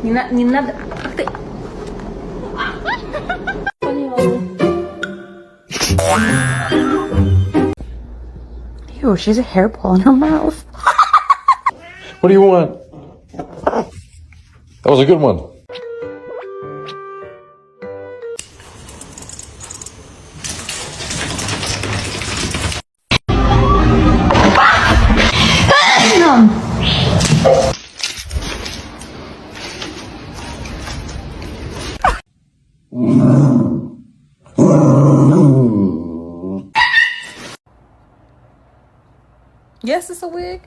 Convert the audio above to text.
Не надо. Ты. Ew, she has a hairball in her mouth. What do you want? That was a good one. Yes, it's a wig.